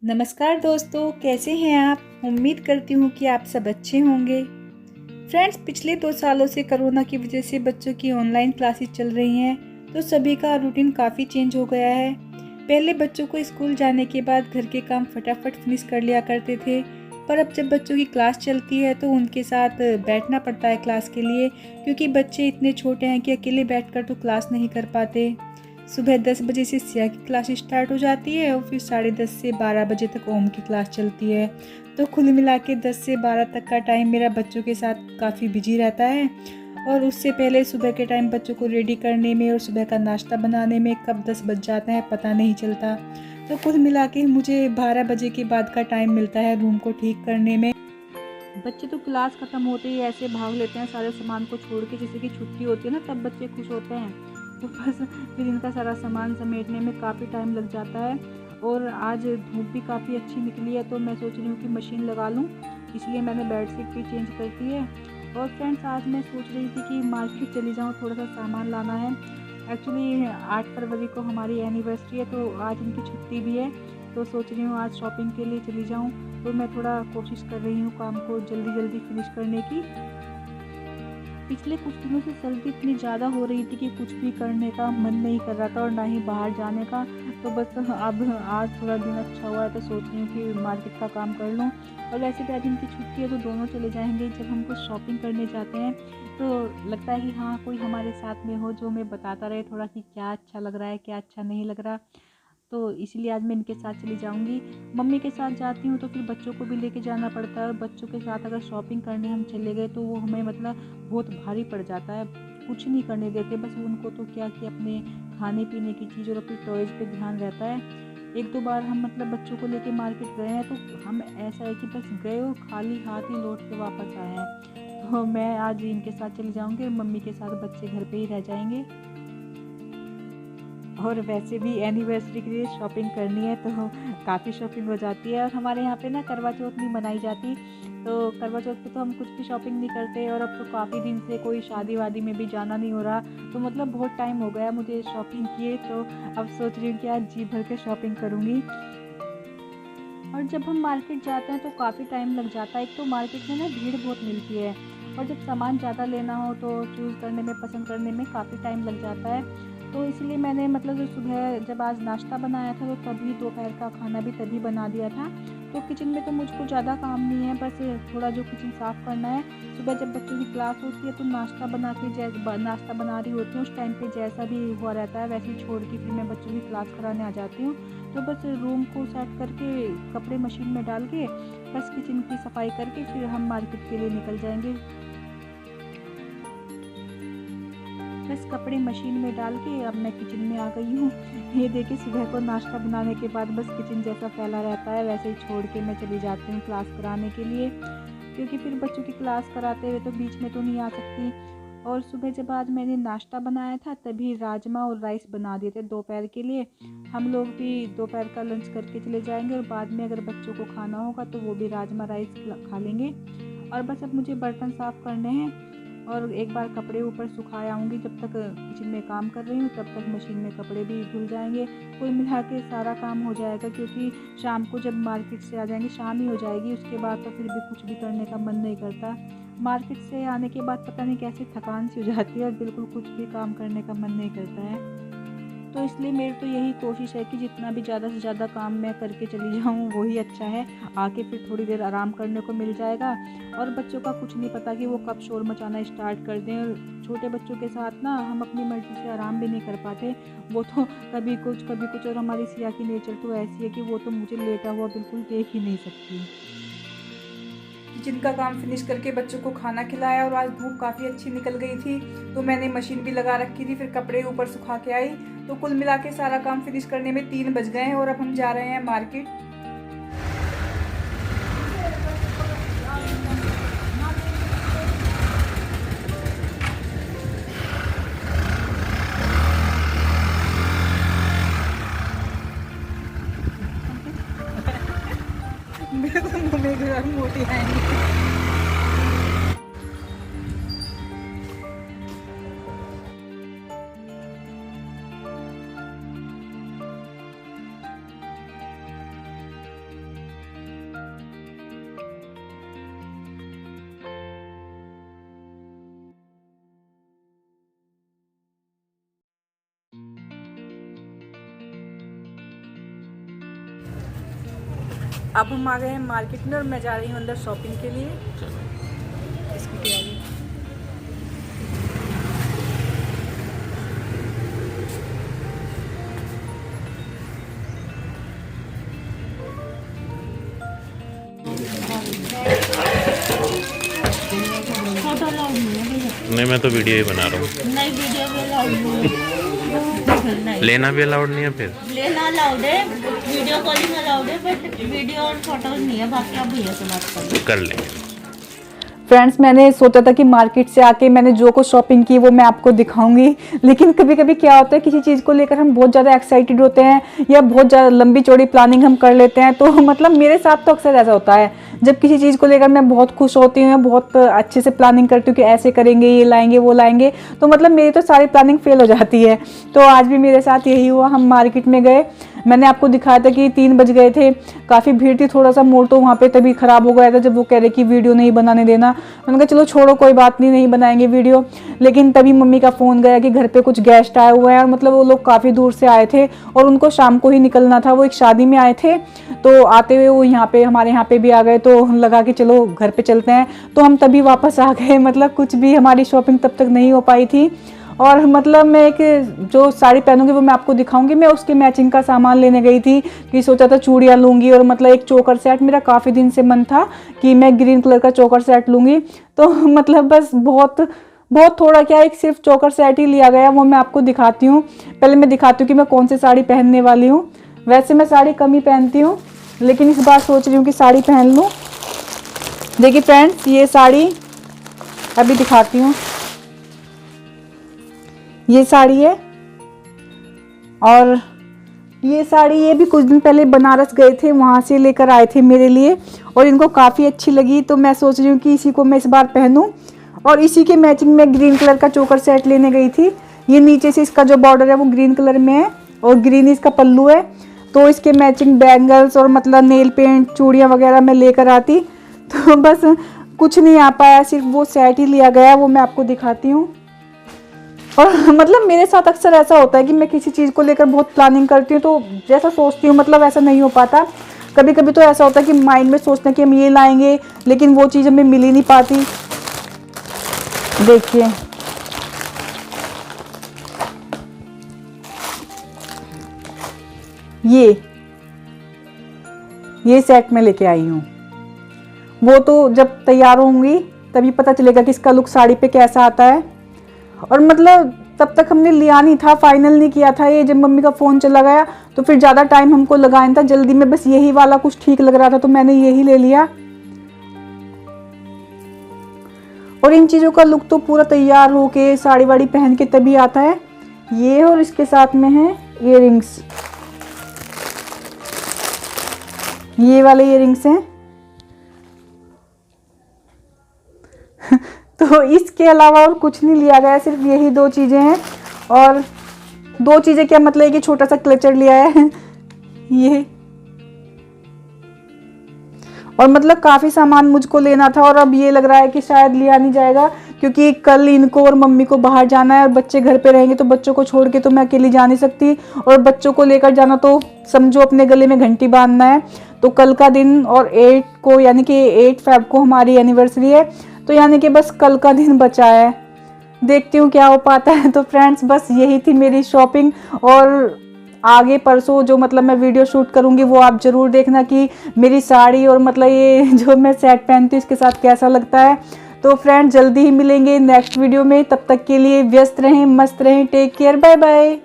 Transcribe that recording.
नमस्कार दोस्तों, कैसे हैं आप। उम्मीद करती हूँ कि आप सब अच्छे होंगे। फ्रेंड्स, पिछले 2 सालों से कोरोना की वजह से बच्चों की ऑनलाइन क्लासेस चल रही हैं, तो सभी का रूटीन काफ़ी चेंज हो गया है। पहले बच्चों को स्कूल जाने के बाद घर के काम फटाफट फिनिश कर लिया करते थे, पर अब जब बच्चों की क्लास चलती है तो उनके साथ बैठना पड़ता है क्लास के लिए, क्योंकि बच्चे इतने छोटे हैं कि अकेले बैठकर तो क्लास नहीं कर पाते। सुबह 10 बजे से सिया की क्लास स्टार्ट हो जाती है और फिर 10:30 से 12 बजे तक ओम की क्लास चलती है। तो कुल मिला के 10 से 12 तक का टाइम मेरा बच्चों के साथ काफ़ी बिजी रहता है। और उससे पहले सुबह के टाइम बच्चों को रेडी करने में और सुबह का नाश्ता बनाने में कब 10 बज जाते हैं पता नहीं चलता। तो कुल मिला के मुझे 12 बजे के बाद का टाइम मिलता है रूम को ठीक करने में। बच्चे तो क्लास ख़त्म होते ही ऐसे भाग लेते हैं सारे सामान को छोड़ के, जैसे कि छुट्टी होती है ना तब बच्चे खुश होते हैं। तो बस फिर इनका सारा सामान समेटने में काफ़ी टाइम लग जाता है। और आज धूप भी काफ़ी अच्छी निकली है, तो मैं सोच रही हूँ कि मशीन लगा लूँ, इसलिए मैंने बेडशीट भी चेंज कर दी है। और फ्रेंड्स, आज मैं सोच रही थी कि मार्केट चली जाऊँ, थोड़ा सा सामान लाना है। एक्चुअली 8 फरवरी को हमारी एनिवर्सरी है, तो आज इनकी छुट्टी भी है, तो सोच रही हूँ आज शॉपिंग के लिए चली जाऊँ। तो मैं थोड़ा कोशिश कर रही हूँ काम को जल्दी जल्दी फिनिश करने की। पिछले कुछ दिनों से सर्दी इतनी ज़्यादा हो रही थी कि कुछ भी करने का मन नहीं कर रहा था और ना ही बाहर जाने का। तो बस अब आज थोड़ा दिन अच्छा हुआ है, तो सोच रही हूँ कि मार्केट का काम कर लूँ। और वैसे भी आज इनकी छुट्टी है, तो दोनों चले जाएंगे। जब हम कुछ शॉपिंग करने जाते हैं तो लगता है कि हाँ, कोई हमारे साथ में हो जो हमें बताता रहे थोड़ा कि क्या अच्छा लग रहा है, क्या अच्छा नहीं लग रहा। तो इसीलिए आज मैं इनके साथ चली जाऊंगी। मम्मी के साथ जाती हूँ तो फिर बच्चों को भी लेके जाना पड़ता है, और बच्चों के साथ अगर शॉपिंग करने हम चले गए तो वो हमें मतलब बहुत भारी पड़ जाता है। कुछ नहीं करने देते, बस उनको तो क्या कि अपने खाने पीने की चीज़ और अपनी टॉयज़ पे ध्यान रहता है। 1-2 बार हम मतलब बच्चों को लेके मार्केट गए हैं, तो हम ऐसा है कि बस गए और खाली हाथ ही लौट के वापस आए हैं। तो मैं आज इनके साथ चली जाऊँगी और मम्मी के साथ बच्चे घर पे ही रह जाएंगे। और वैसे भी एनिवर्सरी के लिए शॉपिंग करनी है, तो काफ़ी शॉपिंग हो जाती है। और हमारे यहाँ पे ना करवा चौथ नहीं मनाई जाती, तो करवा चौथ पे तो हम कुछ भी शॉपिंग नहीं करते। और अब तो काफ़ी दिन से कोई शादी वादी में भी जाना नहीं हो रहा, तो मतलब बहुत टाइम हो गया मुझे शॉपिंग किए। तो अब सोच रही हूँ कि आज जी भर के शॉपिंग करूँगी। और जब हम मार्केट जाते हैं तो काफ़ी टाइम लग जाता है। एक तो मार्केट में ना भीड़ बहुत मिलती है, और जब सामान ज़्यादा लेना हो तो चूज़ करने में, पसंद करने में काफ़ी टाइम लग जाता है। तो इसलिए मैंने मतलब जो सुबह जब आज नाश्ता बनाया था तो तभी दोपहर का खाना भी तभी बना दिया था। तो किचन में तो मुझको ज़्यादा काम नहीं है, बस थोड़ा जो किचन साफ़ करना है। सुबह जब बच्चों की क्लास होती है तो नाश्ता बना के नाश्ता बना रही होती हूँ, उस टाइम पे जैसा भी हुआ रहता है वैसे ही छोड़ के फिर मैं बच्चों की क्लास कराने आ जाती हूँ। तो बस रूम को सेट करके कपड़े मशीन में डाल के बस किचन की सफाई करके फिर हम मार्केट के लिए निकल जाएंगे। बस कपड़े मशीन में डाल के अब मैं किचन में आ गई हूँ। ये देखिए, सुबह को नाश्ता बनाने के बाद बस किचन जैसा फैला रहता है वैसे ही छोड़ के मैं चली जाती हूँ क्लास कराने के लिए, क्योंकि फिर बच्चों की क्लास कराते हुए तो बीच में तो नहीं आ सकती। और सुबह जब आज मैंने नाश्ता बनाया था तभी राजमा और राइस बना दिए थे दोपहर के लिए। हम लोग भी दोपहर का लंच करके चले जाएंगे, और बाद में अगर बच्चों को खाना होगा तो वो भी राजमा राइस खा लेंगे। और बस अब मुझे बर्तन साफ़ करने हैं और एक बार कपड़े ऊपर सुखा आऊँगी। जब तक किचन में काम कर रही हूँ तब तक मशीन में कपड़े भी धुल जाएंगे। कुल मिला के सारा काम हो जाएगा, क्योंकि शाम को जब मार्केट से आ जाएंगे शाम ही हो जाएगी, उसके बाद तो फिर भी कुछ भी करने का मन नहीं करता। मार्केट से आने के बाद पता नहीं कैसे थकान सी हो जाती है और बिल्कुल कुछ भी काम करने का मन नहीं करता है। तो इसलिए मेरी तो यही कोशिश है कि जितना भी ज़्यादा से ज़्यादा काम मैं करके चली जाऊँ वही अच्छा है। आके फिर थोड़ी देर आराम करने को मिल जाएगा। और बच्चों का कुछ नहीं पता कि वो कब शोर मचाना स्टार्ट कर दें। और छोटे बच्चों के साथ ना हम अपनी मर्ज़ी से आराम भी नहीं कर पाते। वो तो कभी कुछ कभी कुछ, और हमारी सिया की नेचर तो ऐसी है कि वो तो मुझे लेटा हुआ बिल्कुल देख ही नहीं सकती। किचन का काम फिनिश करके बच्चों को खाना खिलाया, और आज धूप काफ़ी अच्छी निकल गई थी तो मैंने मशीन भी लगा रखी थी, फिर कपड़े ऊपर सुखा के आई। तो कुल मिला के सारा काम फिनिश करने में 3 बज गए हैं, और अब हम जा रहे हैं मार्केट। मेरे तो मुँह में मोटी आएंगी। अब हम आ गए हैं मार्केट में और मैं जा रही हूँ अंदर शॉपिंग के लिए। इसकी तैयारी। फोटो अलाउड नहीं है भैया। नहीं, मैं तो वीडियो ही बना रहा हूँ। नहीं, वीडियो भी अलाउड नहीं है। नहीं, लेना भी अलाउड नहीं है फिर? लेना अलाउड है, वीडियो कॉलिंग अलाउड है, बट वीडियो और फोटो नहीं है। बाकी आप भैया से बात कर लेंगे। फ्रेंड्स, मैंने सोचा था कि मार्केट से आके मैंने जो कुछ शॉपिंग की वो मैं आपको दिखाऊंगी, लेकिन कभी कभी क्या होता है किसी चीज़ को लेकर हम बहुत ज़्यादा एक्साइटेड होते हैं या बहुत ज़्यादा लंबी चौड़ी प्लानिंग हम कर लेते हैं। तो मतलब मेरे साथ तो अक्सर ऐसा होता है, जब किसी चीज़ को लेकर मैं बहुत खुश होती हूँ, बहुत अच्छे से प्लानिंग करती हूँ कि ऐसे करेंगे, ये लाएंगे, वो लाएंगे, तो मतलब मेरी तो सारी प्लानिंग फेल हो जाती है। तो आज भी मेरे साथ यही हुआ। हम मार्केट में गए, मैंने आपको दिखाया था कि 3 बज गए थे, काफ़ी भीड़ थी, थोड़ा सा मोड़ तो वहाँ पे तभी ख़राब हो गया था जब वो कह रहे कि वीडियो नहीं बनाने देना। मैंने कहा चलो छोड़ो, कोई बात नहीं, नहीं बनाएंगे वीडियो। लेकिन तभी मम्मी का फ़ोन गया कि घर पे कुछ गेस्ट आए हुए हैं, और मतलब वो लोग काफ़ी दूर से आए थे और उनको शाम को ही निकलना था। वो एक शादी में आए थे, तो आते हुए वो यहाँ पे हमारे यहाँ पे भी आ गए, तो लगा कि चलो घर पे चलते हैं। तो हम तभी वापस आ गए। मतलब कुछ भी हमारी शॉपिंग तब तक नहीं हो पाई थी। और मतलब मैं एक जो साड़ी पहनूंगी वो मैं आपको दिखाऊंगी। मैं उसके मैचिंग का सामान लेने गई थी कि सोचा था चूड़ियाँ लूँगी, और मतलब एक चोकर सेट, मेरा काफ़ी दिन से मन था कि मैं ग्रीन कलर का चोकर सेट लूँगी। तो मतलब बस बहुत थोड़ा क्या, एक सिर्फ चोकर सेट ही लिया गया। वो मैं आपको दिखाती हूँ। पहले मैं दिखाती हूँ कि मैं कौन सी साड़ी पहनने वाली हूँ। वैसे मैं साड़ी कम ही पहनती हूँ, लेकिन इस बार सोच रही हूँ कि साड़ी पहन लूँ। देखिए फ्रेंड्स, ये साड़ी अभी दिखाती हूँ। ये साड़ी है, और ये साड़ी ये भी कुछ दिन पहले बनारस गए थे, वहाँ से लेकर आए थे मेरे लिए, और इनको काफ़ी अच्छी लगी। तो मैं सोच रही हूँ कि इसी को मैं इस बार पहनूं। और इसी के मैचिंग में ग्रीन कलर का चोकर सेट लेने गई थी। ये नीचे से इसका जो बॉर्डर है वो ग्रीन कलर में है, और ग्रीन इसका पल्लू है। तो इसके मैचिंग बैंगल्स और मतलब नेल पेंट, चूड़ियाँ वगैरह मैं लेकर आती। तो बस कुछ नहीं आ पाया, सिर्फ वो सेट ही लिया गया। वो मैं आपको दिखाती हूँ। और मतलब मेरे साथ अक्सर ऐसा होता है कि मैं किसी चीज़ को लेकर बहुत प्लानिंग करती हूँ, तो जैसा सोचती हूँ मतलब ऐसा नहीं हो पाता। कभी कभी तो ऐसा होता है कि माइंड में सोचते हैं कि हम ये लाएंगे, लेकिन वो चीज़ हमें मिल ही नहीं पाती। देखिए, ये सेट में लेके आई हूँ। वो तो जब तैयार होंगी तभी पता चलेगा कि इसका लुक साड़ी पे कैसा आता है। और मतलब तब तक हमने लिया नहीं था, फाइनल नहीं किया था। ये जब मम्मी का फ़ोन चला गया तो फिर ज़्यादा टाइम हमको लगाया था, जल्दी में बस यही वाला कुछ ठीक लग रहा था तो मैंने यही ले लिया। और इन चीज़ों का लुक तो पूरा तैयार होके साड़ी वाड़ी पहन के तभी आता है। ये और इसके साथ में है इयररिंग्स, ये वाले इयररिंग्स हैं। तो इसके अलावा और कुछ नहीं लिया गया, सिर्फ यही 2 चीज़ें हैं। और 2 चीज़ें क्या मतलब कि छोटा सा क्लचर लिया है ये। और मतलब काफ़ी सामान मुझको लेना था, और अब ये लग रहा है कि शायद लिया नहीं जाएगा, क्योंकि कल इनको और मम्मी को बाहर जाना है, और बच्चे घर पे रहेंगे तो बच्चों को छोड़ के तो मैं अकेली जा नहीं सकती। और बच्चों को लेकर जाना तो समझो अपने गले में घंटी बांधना है। तो कल का दिन, और 8 को यानी कि 8 फेब को हमारी एनिवर्सरी है, तो यानी कि बस कल का दिन बचा है। देखती हूँ क्या हो पाता है। तो फ्रेंड्स, बस यही थी मेरी शॉपिंग। और आगे परसों जो मतलब मैं वीडियो शूट करूँगी वो आप ज़रूर देखना कि मेरी साड़ी और मतलब ये जो मैं सेट पहनती हूँ इसके साथ कैसा लगता है। तो फ्रेंड्स, जल्दी ही मिलेंगे नेक्स्ट वीडियो में। तब तक के लिए व्यस्त रहें, मस्त रहें, टेक केयर, बाय बाय।